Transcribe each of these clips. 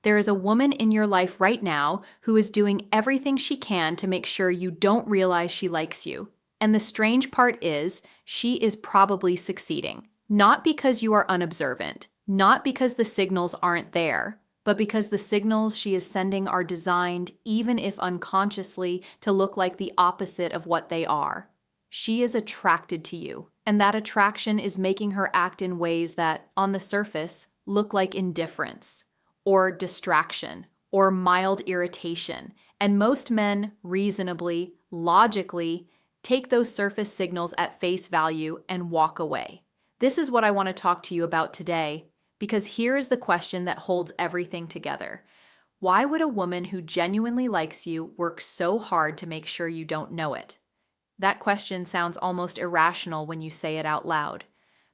There is a woman in your life right now who is doing everything she can to make sure you don't realize she likes you. And the strange part is, she is probably succeeding. Not because you are unobservant, not because the signals aren't there, but because the signals she is sending are designed, even if unconsciously, to look like the opposite of what they are. She is attracted to you, and that attraction is making her act in ways that, on the surface, look like indifference, or distraction, or mild irritation. And most men, reasonably, logically, take those surface signals at face value and walk away. This is what I want to talk to you about today, because here is the question that holds everything together. Why would a woman who genuinely likes you work so hard to make sure you don't know it? That question sounds almost irrational when you say it out loud,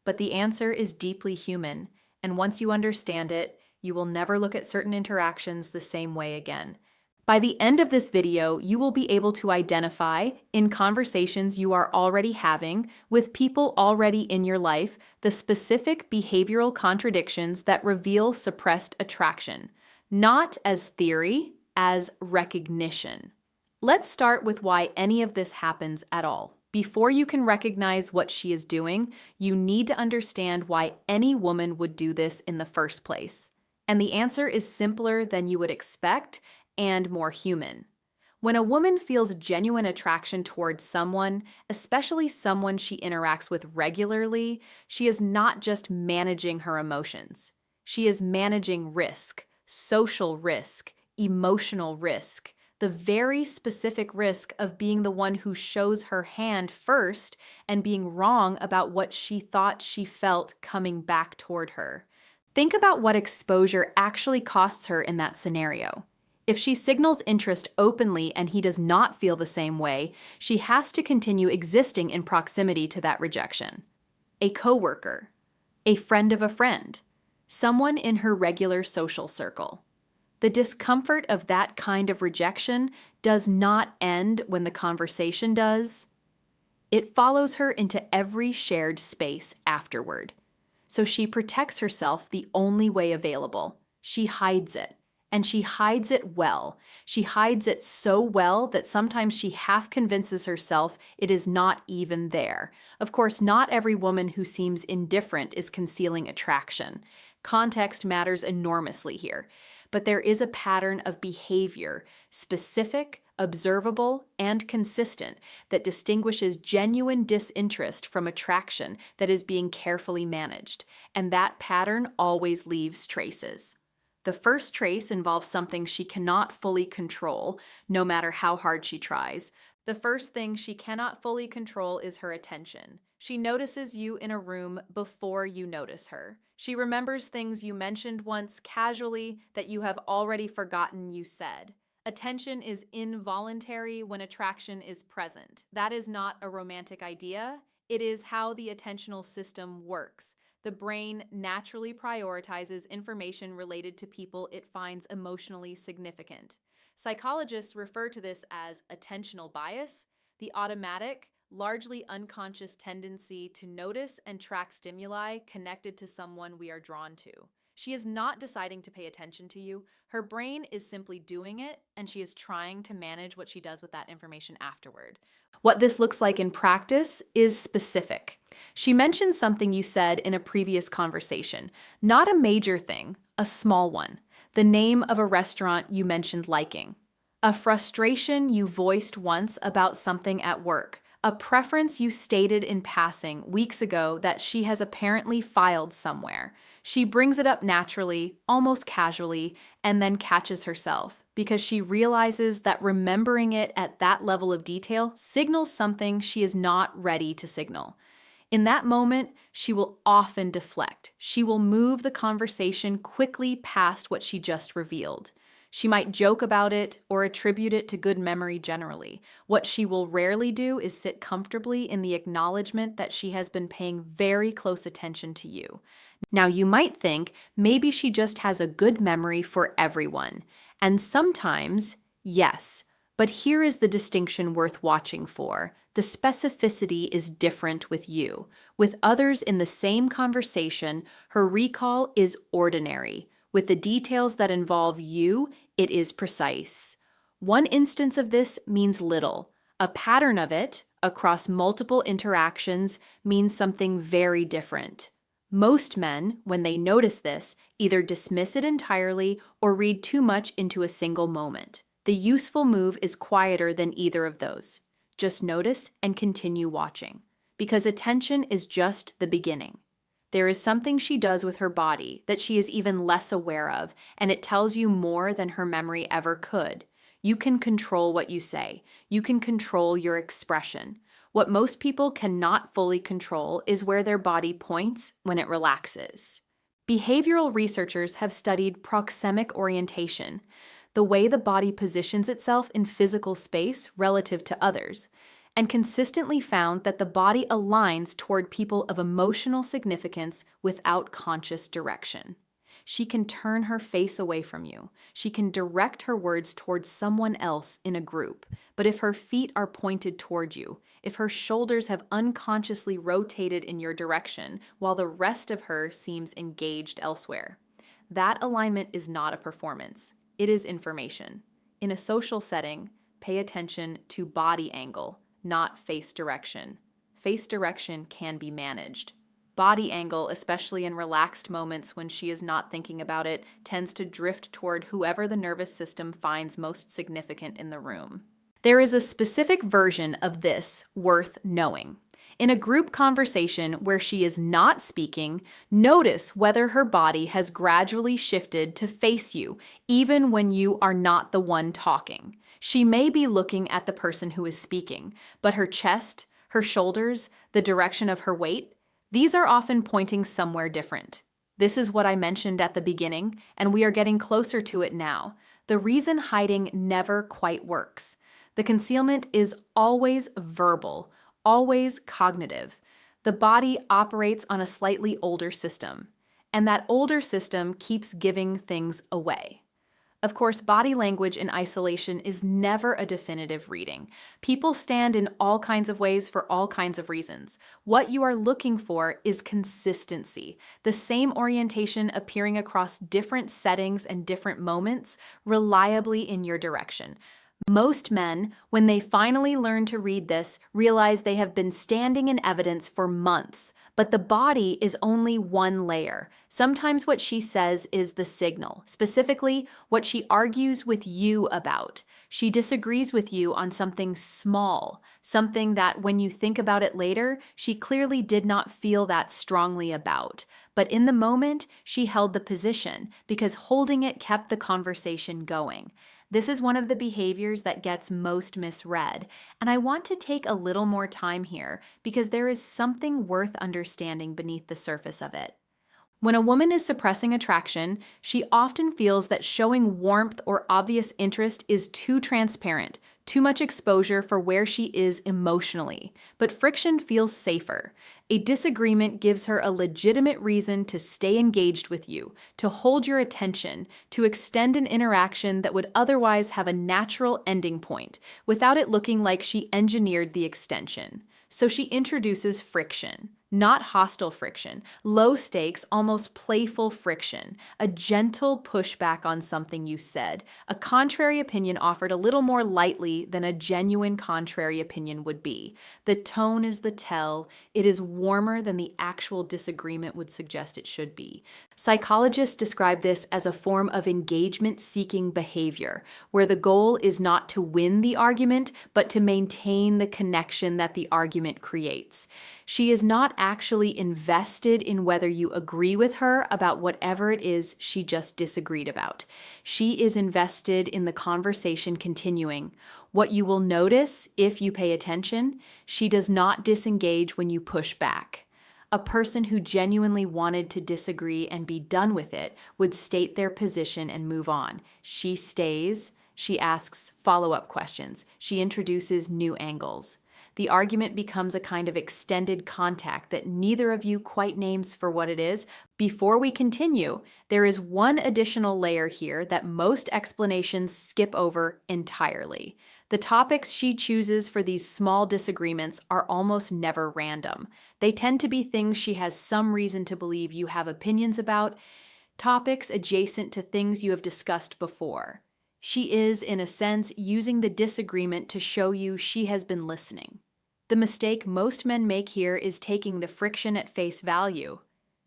but the answer is deeply human, and once you understand it, you will never look at certain interactions the same way again. By the end of this video, you will be able to identify, in conversations you are already having with people already in your life, the specific behavioral contradictions that reveal suppressed attraction, not as theory, as recognition. Let's start with why any of this happens at all. Before you can recognize what she is doing, you need to understand why any woman would do this in the first place. And the answer is simpler than you would expect and more human. When a woman feels genuine attraction towards someone, especially someone she interacts with regularly, she is not just managing her emotions. She is managing risk, social risk, emotional risk, the very specific risk of being the one who shows her hand first and being wrong about what she thought she felt coming back toward her. Think about what exposure actually costs her in that scenario. If she signals interest openly and he does not feel the same way, she has to continue existing in proximity to that rejection. A coworker, a friend of a friend, someone in her regular social circle. The discomfort of that kind of rejection does not end when the conversation does. It follows her into every shared space afterward. So she protects herself the only way available. She hides it. And she hides it well. She hides it so well that sometimes she half convinces herself it is not even there. Of course, not every woman who seems indifferent is concealing attraction. Context matters enormously here. But there is a pattern of behavior, specific, observable, and consistent, that distinguishes genuine disinterest from attraction that is being carefully managed. And that pattern always leaves traces. The first trace involves something she cannot fully control, no matter how hard she tries. The first thing she cannot fully control is her attention. She notices you in a room before you notice her. She remembers things you mentioned once casually that you have already forgotten you said. Attention is involuntary when attraction is present. That is not a romantic idea. It is how the attentional system works. The brain naturally prioritizes information related to people it finds emotionally significant. Psychologists refer to this as attentional bias, the automatic, largely unconscious tendency to notice and track stimuli connected to someone we are drawn to. She is not deciding to pay attention to you. Her brain is simply doing it, and she is trying to manage what she does with that information afterward. What this looks like in practice is specific. She mentioned something you said in a previous conversation, not a major thing, a small one. The name of a restaurant you mentioned liking. A frustration you voiced once about something at work. A preference you stated in passing weeks ago that she has apparently filed somewhere. She brings it up naturally, almost casually, and then catches herself because she realizes that remembering it at that level of detail signals something she is not ready to signal. In that moment, she will often deflect. She will move the conversation quickly past what she just revealed. She might joke about it or attribute it to good memory generally. What she will rarely do is sit comfortably in the acknowledgement that she has been paying very close attention to you. Now, you might think maybe she just has a good memory for everyone. And sometimes, yes. But here is the distinction worth watching for. The specificity is different with you. With others in the same conversation, her recall is ordinary. With the details that involve you, it is precise. One instance of this means little. A pattern of it, across multiple interactions, means something very different. Most men, when they notice this, either dismiss it entirely or read too much into a single moment. The useful move is quieter than either of those. Just notice and continue watching, because attention is just the beginning. There is something she does with her body that she is even less aware of, and it tells you more than her memory ever could. You can control what you say. You can control your expression. What most people cannot fully control is where their body points when it relaxes. Behavioral researchers have studied proxemic orientation, the way the body positions itself in physical space relative to others, and consistently found that the body aligns toward people of emotional significance without conscious direction. She can turn her face away from you. She can direct her words towards someone else in a group. But if her feet are pointed toward you, if her shoulders have unconsciously rotated in your direction while the rest of her seems engaged elsewhere, that alignment is not a performance. It is information. In a social setting, pay attention to body angle, not face direction. Face direction can be managed. Body angle, especially in relaxed moments when she is not thinking about it, tends to drift toward whoever the nervous system finds most significant in the room. There is a specific version of this worth knowing. In a group conversation where she is not speaking, notice whether her body has gradually shifted to face you, even when you are not the one talking. She may be looking at the person who is speaking, but her chest, her shoulders, the direction of her weight, these are often pointing somewhere different. This is what I mentioned at the beginning, and we are getting closer to it now. The reason hiding never quite works. The concealment is always verbal, always cognitive. The body operates on a slightly older system, and that older system keeps giving things away. Of course, body language in isolation is never a definitive reading. People stand in all kinds of ways for all kinds of reasons. What you are looking for is consistency, the same orientation appearing across different settings and different moments, reliably in your direction. Most men, when they finally learn to read this, realize they have been standing in evidence for months, but the body is only one layer. Sometimes what she says is the signal, specifically what she argues with you about. She disagrees with you on something small, something that when you think about it later, she clearly did not feel that strongly about. But in the moment, she held the position because holding it kept the conversation going. This is one of the behaviors that gets most misread, and I want to take a little more time here because there is something worth understanding beneath the surface of it. When a woman is suppressing attraction, she often feels that showing warmth or obvious interest is too transparent, too much exposure for where she is emotionally. But friction feels safer. A disagreement gives her a legitimate reason to stay engaged with you, to hold your attention, to extend an interaction that would otherwise have a natural ending point, without it looking like she engineered the extension. So she introduces friction. Not hostile friction, low stakes, almost playful friction, a gentle pushback on something you said, a contrary opinion offered a little more lightly than a genuine contrary opinion would be. The tone is the tell. It is warmer than the actual disagreement would suggest it should be. Psychologists describe this as a form of engagement-seeking behavior, where the goal is not to win the argument, but to maintain the connection that the argument creates. She is not actually invested in whether you agree with her about whatever it is she just disagreed about. She is invested in the conversation continuing. What you will notice, if you pay attention, she does not disengage when you push back. A person who genuinely wanted to disagree and be done with it would state their position and move on. She stays, she asks follow-up questions, she introduces new angles. The argument becomes a kind of extended contact that neither of you quite names for what it is. Before we continue, there is one additional layer here that most explanations skip over entirely. The topics she chooses for these small disagreements are almost never random. They tend to be things she has some reason to believe you have opinions about. topics adjacent to things you have discussed before. She is, in a sense, using the disagreement to show you she has been listening. The mistake most men make here is taking the friction at face value,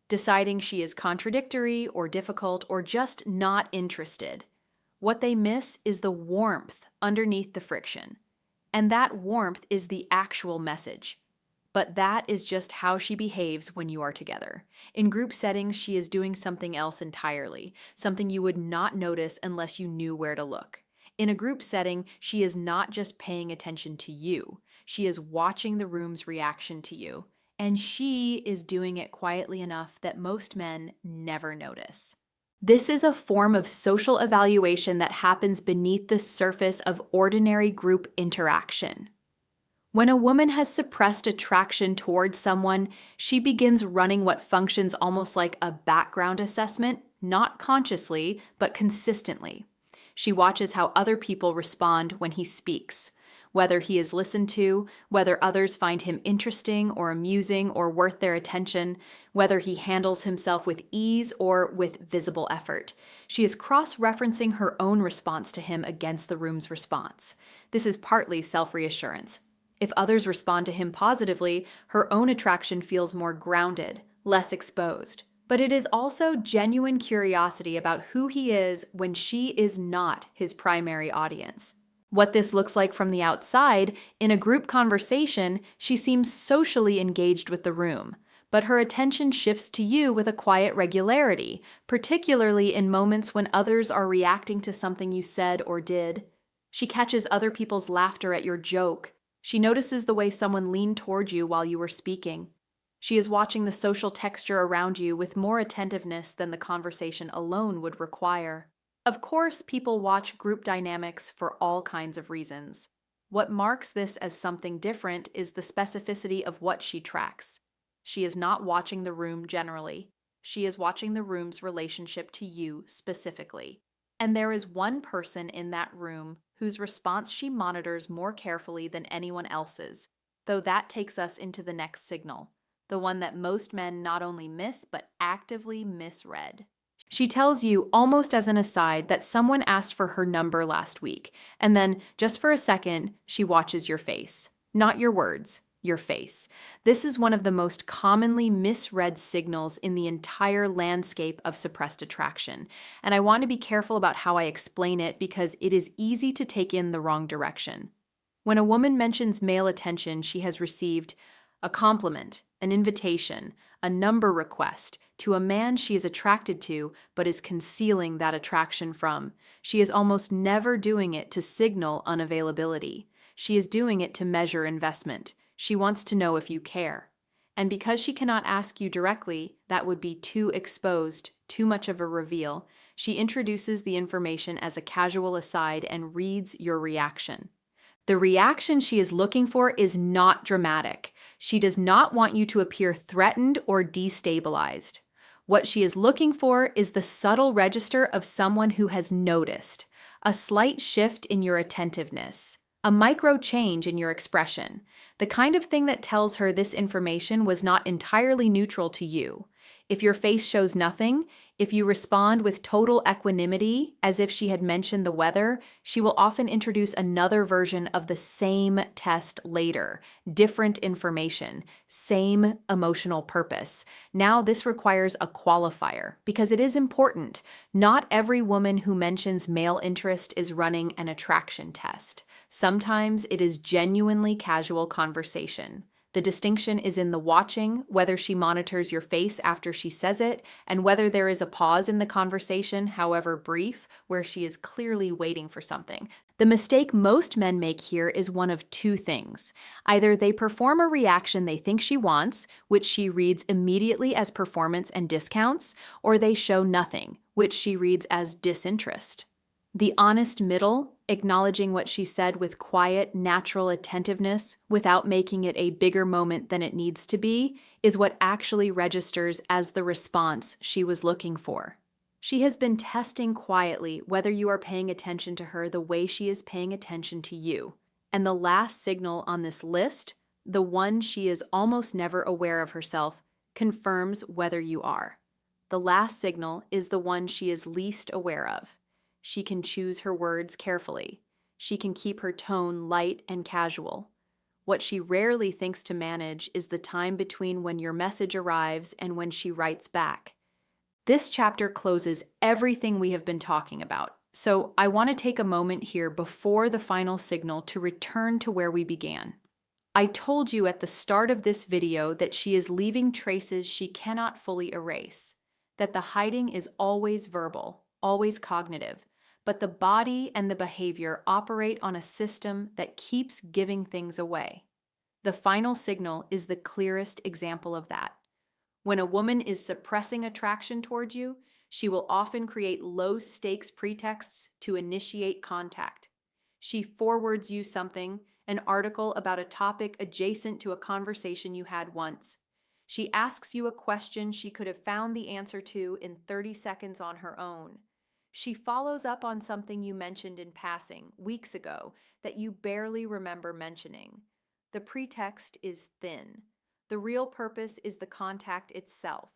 deciding she is contradictory or difficult or just not interested. What they miss is the warmth underneath the friction. And that warmth is the actual message. But that is just how she behaves when you are together. In group settings, she is doing something else entirely, something you would not notice unless you knew where to look. In a group setting, she is not just paying attention to you. She is watching the room's reaction to you. And she is doing it quietly enough that most men never notice. This is a form of social evaluation that happens beneath the surface of ordinary group interaction. When a woman has suppressed attraction towards someone, she begins running what functions almost like a background assessment, not consciously, but consistently. She watches how other people respond when he speaks, whether he is listened to, whether others find him interesting or amusing or worth their attention, whether he handles himself with ease or with visible effort. She is cross-referencing her own response to him against the room's response. This is partly self-reassurance. If others respond to him positively, her own attraction feels more grounded, less exposed. But it is also genuine curiosity about who he is when she is not his primary audience. What this looks like from the outside, in a group conversation, she seems socially engaged with the room, but her attention shifts to you with a quiet regularity, particularly in moments when others are reacting to something you said or did. She catches other people's laughter at your joke. She notices the way someone leaned toward you while you were speaking. She is watching the social texture around you with more attentiveness than the conversation alone would require. Of course, people watch group dynamics for all kinds of reasons. What marks this as something different is the specificity of what she tracks. She is not watching the room generally. She is watching the room's relationship to you specifically. And there is one person in that room whose response she monitors more carefully than anyone else's, though that takes us into the next signal, the one that most men not only miss but actively misread. She tells you, almost as an aside, that someone asked for her number last week, and then, just for a second, she watches your face. Not your words, your face. This is one of the most commonly misread signals in the entire landscape of suppressed attraction, and I want to be careful about how I explain it because it is easy to take in the wrong direction. When a woman mentions male attention, she has received a compliment, an invitation, a number request to a man she is attracted to but is concealing that attraction from. She is almost never doing it to signal unavailability. She is doing it to measure investment. She wants to know if you care. And because she cannot ask you directly, that would be too exposed, too much of a reveal, she introduces the information as a casual aside and reads your reaction. The reaction she is looking for is not dramatic. She does not want you to appear threatened or destabilized. What she is looking for is the subtle register of someone who has noticed, a slight shift in your attentiveness, a micro change in your expression, the kind of thing that tells her this information was not entirely neutral to you. If your face shows nothing, if you respond with total equanimity, as if she had mentioned the weather, she will often introduce another version of the same test later, different information, same emotional purpose. Now this requires a qualifier, because it is important. Not every woman who mentions male interest is running an attraction test. Sometimes it is genuinely casual conversation. The distinction is in the watching, whether she monitors your face after she says it, and whether there is a pause in the conversation, however brief, where she is clearly waiting for something. The mistake most men make here is one of two things. Either they perform a reaction they think she wants, which she reads immediately as performance and discounts, or they show nothing, which she reads as disinterest. The honest middle, acknowledging what she said with quiet, natural attentiveness without making it a bigger moment than it needs to be, is what actually registers as the response she was looking for. She has been testing quietly whether you are paying attention to her the way she is paying attention to you. And the last signal on this list, the one she is almost never aware of herself, confirms whether you are. the last signal is the one she is least aware of. She can choose her words carefully. She can keep her tone light and casual. What she rarely thinks to manage is the time between when your message arrives and when she writes back. This chapter closes everything we have been talking about, so I want to take a moment here before the final signal to return to where we began. I told you at the start of this video that she is leaving traces she cannot fully erase, that the hiding is always verbal, always cognitive, but the body and the behavior operate on a system that keeps giving things away. The final signal is the clearest example of that. When a woman is suppressing attraction toward you, she will often create low-stakes pretexts to initiate contact. She forwards you something, an article about a topic adjacent to a conversation you had once. She asks you a question she could have found the answer to in 30 seconds on her own. She follows up on something you mentioned in passing weeks ago that you barely remember mentioning. The pretext is thin. The real purpose is the contact itself.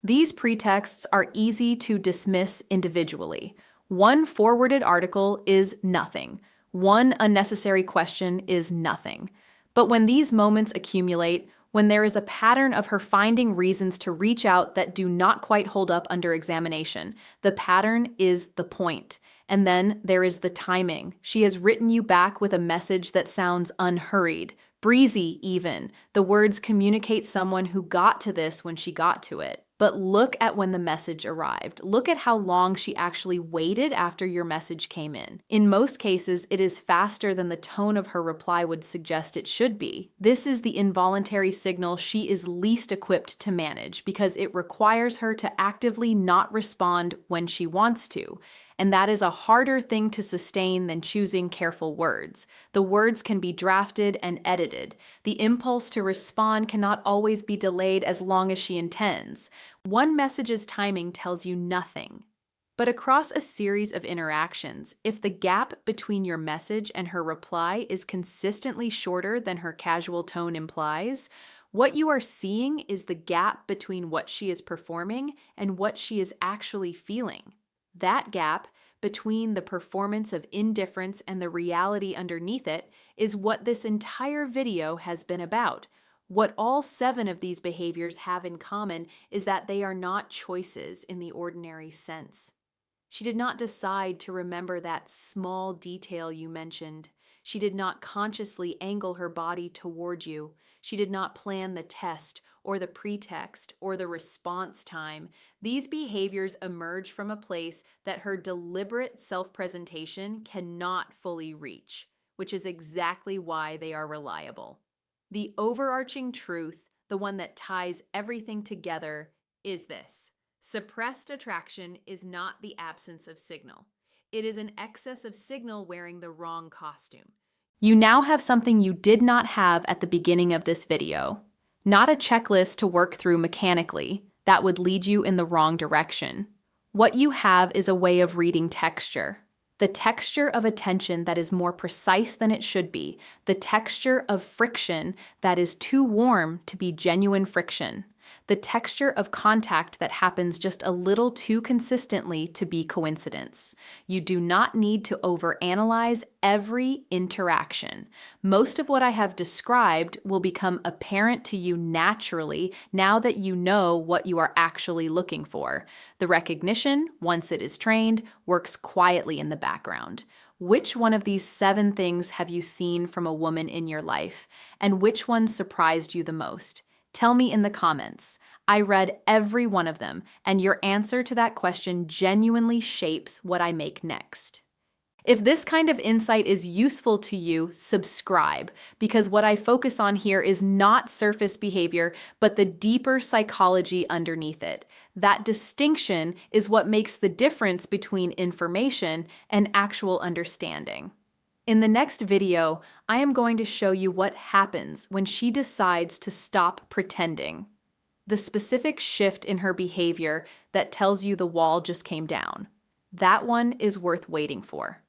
These pretexts are easy to dismiss individually. One forwarded article is nothing. One unnecessary question is nothing. But when these moments accumulate, when there is a pattern of her finding reasons to reach out that do not quite hold up under examination, the pattern is the point. And then there is the timing. She has written you back with a message that sounds unhurried, breezy even. The words communicate someone who got to this when she got to it. But look at when the message arrived. Look at how long she actually waited after your message came in. In most cases, it is faster than the tone of her reply would suggest it should be. This is the involuntary signal she is least equipped to manage because it requires her to actively not respond when she wants to. And that is a harder thing to sustain than choosing careful words. The words can be drafted and edited. The impulse to respond cannot always be delayed as long as she intends. One message's timing tells you nothing. But across a series of interactions, if the gap between your message and her reply is consistently shorter than her casual tone implies, what you are seeing is the gap between what she is performing and what she is actually feeling. That gap between the performance of indifference and the reality underneath it is what this entire video has been about. What all 7 of these behaviors have in common is that they are not choices in the ordinary sense. She did not decide to remember that small detail you mentioned. She did not consciously angle her body toward you. She did not plan the test or the pretext or the response time. These behaviors emerge from a place that her deliberate self-presentation cannot fully reach, which is exactly why they are reliable. The overarching truth, the one that ties everything together, is this. Suppressed attraction is not the absence of signal. It is an excess of signal wearing the wrong costume. You now have something you did not have at the beginning of this video. Not a checklist to work through mechanically. That would lead you in the wrong direction. What you have is a way of reading texture. The texture of attention that is more precise than it should be. The texture of friction that is too warm to be genuine friction. The texture of contact that happens just a little too consistently to be coincidence. You do not need to overanalyze every interaction. Most of what I have described will become apparent to you naturally now that you know what you are actually looking for. The recognition, once it is trained, works quietly in the background. Which one of these 7 things have you seen from a woman in your life, and which one surprised you the most? Tell me in the comments. I read every one of them, and your answer to that question genuinely shapes what I make next. If this kind of insight is useful to you, subscribe, because what I focus on here is not surface behavior, but the deeper psychology underneath it. That distinction is what makes the difference between information and actual understanding. In the next video, I am going to show you what happens when she decides to stop pretending. The specific shift in her behavior that tells you the wall just came down. That one is worth waiting for.